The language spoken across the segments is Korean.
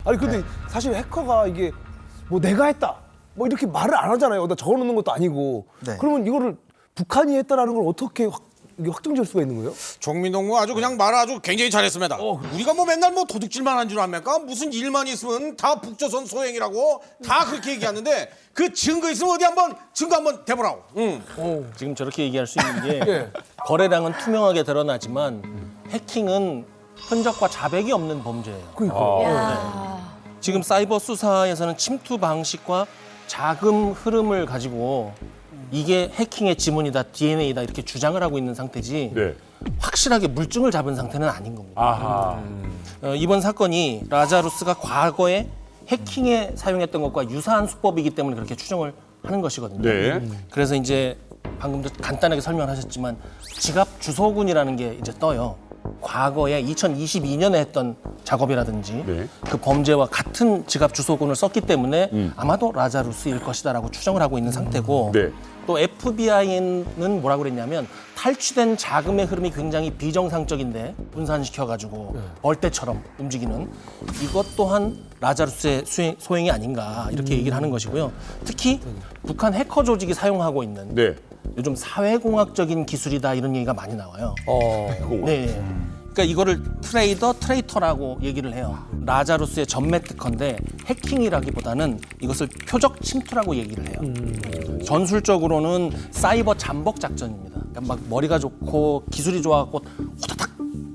아니 근데 사실 해커가 이게 뭐 내가 했다 뭐 이렇게 말을 안 하잖아요. 나 적어놓는 것도 아니고. 네. 그러면 이거를 북한이 했다라는 걸 어떻게 이게 확정지을 수가 있는 거예요? 정민동 뭐 아주 그냥 말 아주 굉장히 잘했습니다. 우리가 뭐 맨날 뭐 도둑질만 한 줄 압니까? 무슨 일만 있으면 다 북조선 소행이라고 다 그렇게 얘기하는데 그 증거 있으면 어디 한번 증거 한번 대보라고. 지금 저렇게 얘기할 수 있는 게 예. 거래량은 투명하게 드러나지만 해킹은 흔적과 자백이 없는 범죄예요. 그러니까. 지금 사이버 수사에서는 침투 방식과 자금 흐름을 가지고 이게 해킹의 지문이다, DNA다 이렇게 주장을 하고 있는 상태지 네. 확실하게 물증을 잡은 상태는 아닌 겁니다. 아하. 이번 사건이 라자루스가 과거에 해킹에 사용했던 것과 유사한 수법이기 때문에 그렇게 추정을 하는 것이거든요. 네. 그래서 이제 방금도 간단하게 설명을 하셨지만 지갑 주소군이라는 게 이제 떠요. 과거에 2022년에 했던 작업이라든지 네. 그 범죄와 같은 지갑 주소군을 썼기 때문에 아마도 라자루스일 것이다라고 추정을 하고 있는 상태고 네. 또 FBI는 뭐라고 그랬냐면 탈취된 자금의 흐름이 굉장히 비정상적인데 분산시켜가지고 벌떼처럼 움직이는 이것 또한 라자루스의 소행이 아닌가 이렇게 얘기를 하는 것이고요. 특히 북한 해커 조직이 사용하고 있는 네. 요즘 사회공학적인 기술이다 이런 얘기가 많이 나와요. 네. 그러니까 이거를 트레이터라고 얘기를 해요. 라자루스의 전매 특허인데 해킹이라기보다는 이것을 표적 침투라고 얘기를 해요. 전술적으로는 사이버 잠복 작전입니다. 그러니까 막 머리가 좋고 기술이 좋아갖고 호다닥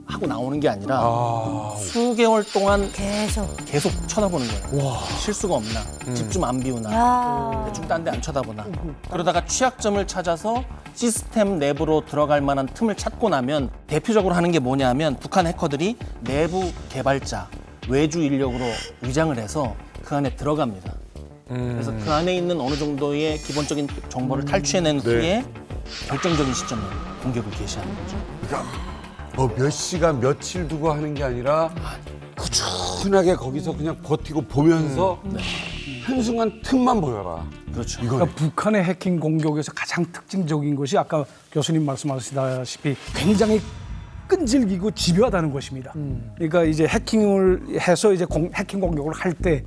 하고 나오는 게 아니라 수개월 동안 계속 쳐다보는 거예요. 실수가 없나, 집중 안 비우나, 대충 딴 데 안 쳐다보나. 그러다가 취약점을 찾아서 시스템 내부로 들어갈 만한 틈을 찾고 나면 대표적으로 하는 게 뭐냐면 북한 해커들이 내부 개발자, 외주 인력으로 위장을 해서 그 안에 들어갑니다. 그래서 그 안에 있는 어느 정도의 기본적인 정보를 탈취해낸 후에 결정적인 시점에 공격을 개시하는 거죠. 뭐 몇 시간 며칠 두고 하는 게 아니라 꾸준하게 거기서 그냥 버티고 보면서 한순간 틈만 보여라. 그렇죠. 그러니까 북한의 해킹 공격에서 가장 특징적인 것이 아까 교수님 말씀하시다시피 굉장히 끈질기고 집요하다는 것입니다. 그러니까 이제 해킹을 해서 이제 해킹 공격을 할 때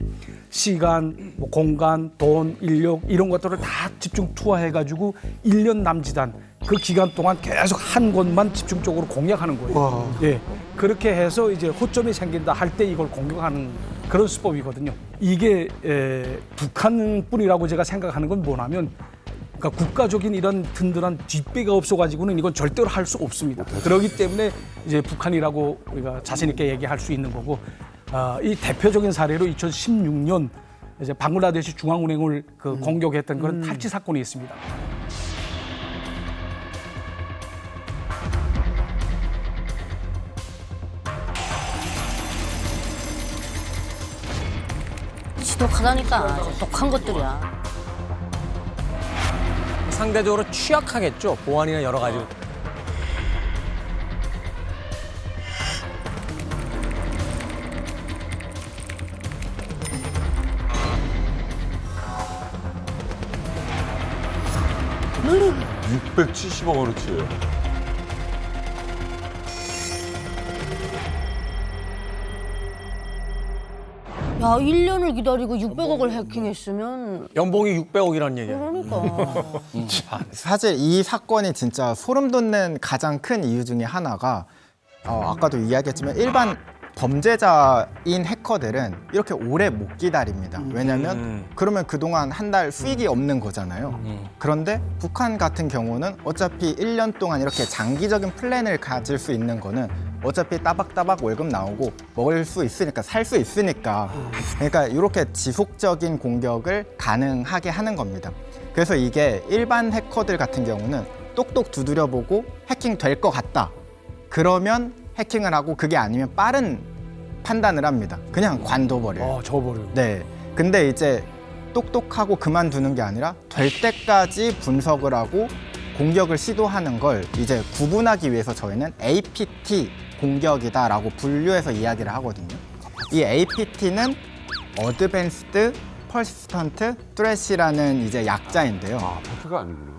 시간, 뭐 공간, 돈, 인력 이런 것들을 다 집중 투하해가지고 1년 남짓한 그 기간 동안 계속 한 곳만 집중적으로 공략하는 거예요. 예, 그렇게 해서 이제 허점이 생긴다 할 때 이걸 공격하는 그런 수법이거든요. 이게 북한뿐이라고 제가 생각하는 건 뭐냐면 그러니까 국가적인 이런 든든한 뒷배가 없어가지고는 이건 절대로 할 수 없습니다. 그렇기 때문에 이제 북한이라고 우리가 자신 있게 얘기할 수 있는 거고, 이 대표적인 사례로 2016년 이제 방글라데시 중앙은행을 그 공격했던 그런 탈취 사건이 있습니다. 지독하다니까. 독한 것들이야. 상대적으로 취약하겠죠. 보안이나 여러 가지. 네. 670억 원어치예요. 야, 1년을 기다리고 600억을 해킹했으면 연봉이 600억이라는 얘기예요. 그러니까. 사실 이 사건이 진짜 소름 돋는 가장 큰 이유 중에 하나가 아까도 이야기했지만 일반 범죄자인 해커들은 이렇게 오래 못 기다립니다. 왜냐하면 그러면 그동안 한 달 수익이 없는 거잖아요. 그런데 북한 같은 경우는 어차피 1년 동안 이렇게 장기적인 플랜을 가질 수 있는 거는 어차피 따박따박 월급 나오고 먹을 수 있으니까 살 수 있으니까 그러니까 이렇게 지속적인 공격을 가능하게 하는 겁니다. 그래서 이게 일반 해커들 같은 경우는 똑똑 두드려보고 해킹 될 것 같다. 그러면 해킹을 하고 그게 아니면 빠른 판단을 합니다. 그냥 관둬버려요. 저버려요. 네. 근데 이제 똑똑하고 그만두는 게 아니라 될 때까지 분석을 하고 공격을 시도하는 걸 이제 구분하기 위해서 저희는 APT 공격이다라고 분류해서 이야기를 하거든요. 이 APT는 Advanced Persistent Threat이라는 이제 약자인데요. 아, 버프가 아니구나.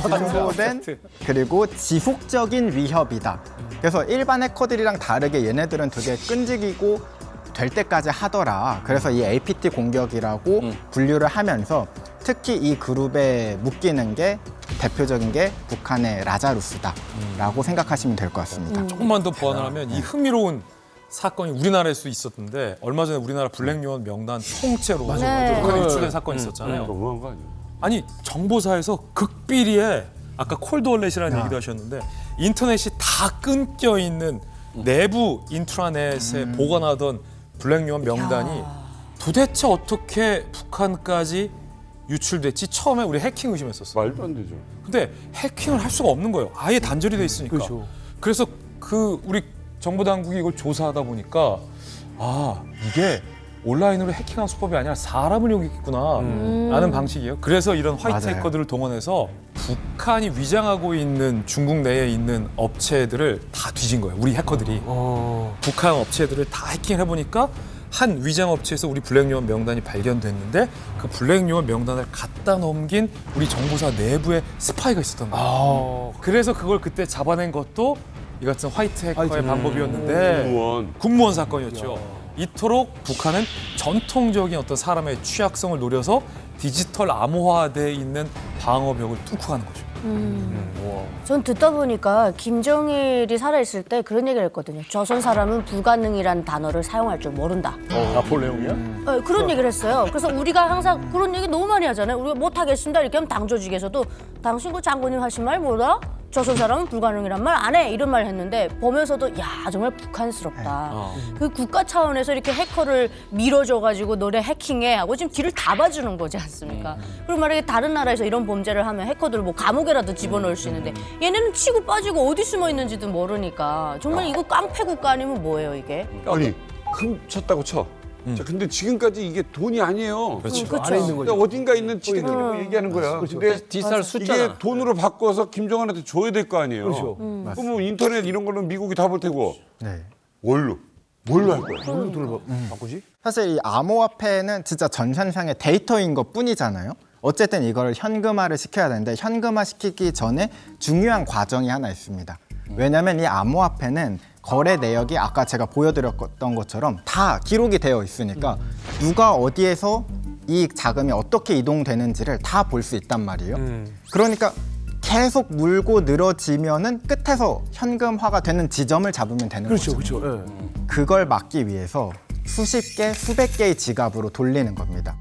진보된 그리고 지속적인 위협이다. 그래서 일반 해커들이랑 다르게 얘네들은 되게 끈질기고 될 때까지 하더라. 그래서 이 APT 공격이라고 분류를 하면서 특히 이 그룹에 묶이는 게 대표적인 게 북한의 라자루스다라고 생각하시면 될 것 같습니다. 조금만 더 보완을 하면 이 흥미로운 사건이 우리나라에서 있었는데 얼마 전에 우리나라 블랙요원 명단 통째로 북한이 유출된 사건이 있었잖아요. 너무한 거 아니에요? 아니 정보사에서 극비리에 아까 콜드월렛이라는 얘기도 하셨는데 인터넷이 다 끊겨 있는 내부 인트라넷에 보관하던 블랙요원 명단이 도대체 어떻게 북한까지 유출됐지 처음에 우리 해킹 의심했었어. 말도 안 되죠. 근데 해킹을 할 수가 없는 거예요. 아예 단절이 돼 있으니까. 그래서 그 우리 정보 당국이 이걸 조사하다 보니까 아 이게 온라인으로 해킹한 수법이 아니라 사람을 이용했구나 라는 방식이에요. 그래서 이런 화이트 맞아요. 해커들을 동원해서 북한이 위장하고 있는 중국 내에 있는 업체들을 다 뒤진 거예요. 우리 해커들이. 북한 업체들을 다 해킹을 해보니까 한 위장 업체에서 우리 블랙요원 명단이 발견됐는데 그 블랙요원 명단을 갖다 넘긴 우리 정보사 내부에 스파이가 있었던 거예요. 그래서 그걸 그때 잡아낸 것도 이 같은 화이트 해커의 방법이었는데 군무원 사건이었죠. 이토록 북한은 전통적인 어떤 사람의 취약성을 노려서 디지털 암호화되어 있는 방어벽을 뚫고 가는 거죠. 전 듣다 보니까 김정일이 살아있을 때 그런 얘기를 했거든요. 조선 사람은 불가능이란 단어를 사용할 줄 모른다. 나폴레옹이야? 그런 얘기를 했어요. 그래서 우리가 항상 그런 얘기 너무 많이 하잖아요. 우리가 못하겠습니다 이렇게 하면 당 조직에서도 당신 그 장군님 하신 말 뭐다? 조선 사람은 불가능이란 말 안 해. 이런 말 했는데 보면서도 야 정말 북한스럽다. 그 국가 차원에서 이렇게 해커를 밀어줘가지고 너네 해킹해 하고 지금 뒤를 다 봐주는 거지 않습니까? 그리고 만약에 다른 나라에서 이런 범죄를 하면 해커들을 뭐 감옥에라도 집어넣을 수 있는데 얘네는 치고 빠지고 어디 숨어 있는지도 모르니까 정말 이거 깡패 국가 아니면 뭐예요 이게? 아니 훔쳤다고 쳐. 자, 근데 지금까지 이게 돈이 아니에요. 그렇죠. 안에 있는 거죠. 그러니까 어딘가 있는 지대끼리 얘기하는 거야. 근데 디지털 숫자나. 이게 돈으로 바꿔서 김정은한테 줘야 될 거 아니에요. 그렇죠. 그러면 인터넷 이런 거는 미국이 다 볼 테고 네. 뭘로 할 거야? 뭘로 돈을 바꾸지? 사실 이 암호화폐는 진짜 전산상의 데이터인 것 뿐이잖아요. 어쨌든 이걸 현금화를 시켜야 되는데 현금화 시키기 전에 중요한 과정이 하나 있습니다. 왜냐하면 이 암호화폐는 거래 내역이 아까 제가 보여드렸던 것처럼 다 기록이 되어 있으니까 누가 어디에서 이 자금이 어떻게 이동되는지를 다 볼 수 있단 말이에요. 그러니까 계속 물고 늘어지면은 끝에서 현금화가 되는 지점을 잡으면 되는 거죠. 그렇죠. 그걸 막기 위해서 수십 개, 수백 개의 지갑으로 돌리는 겁니다.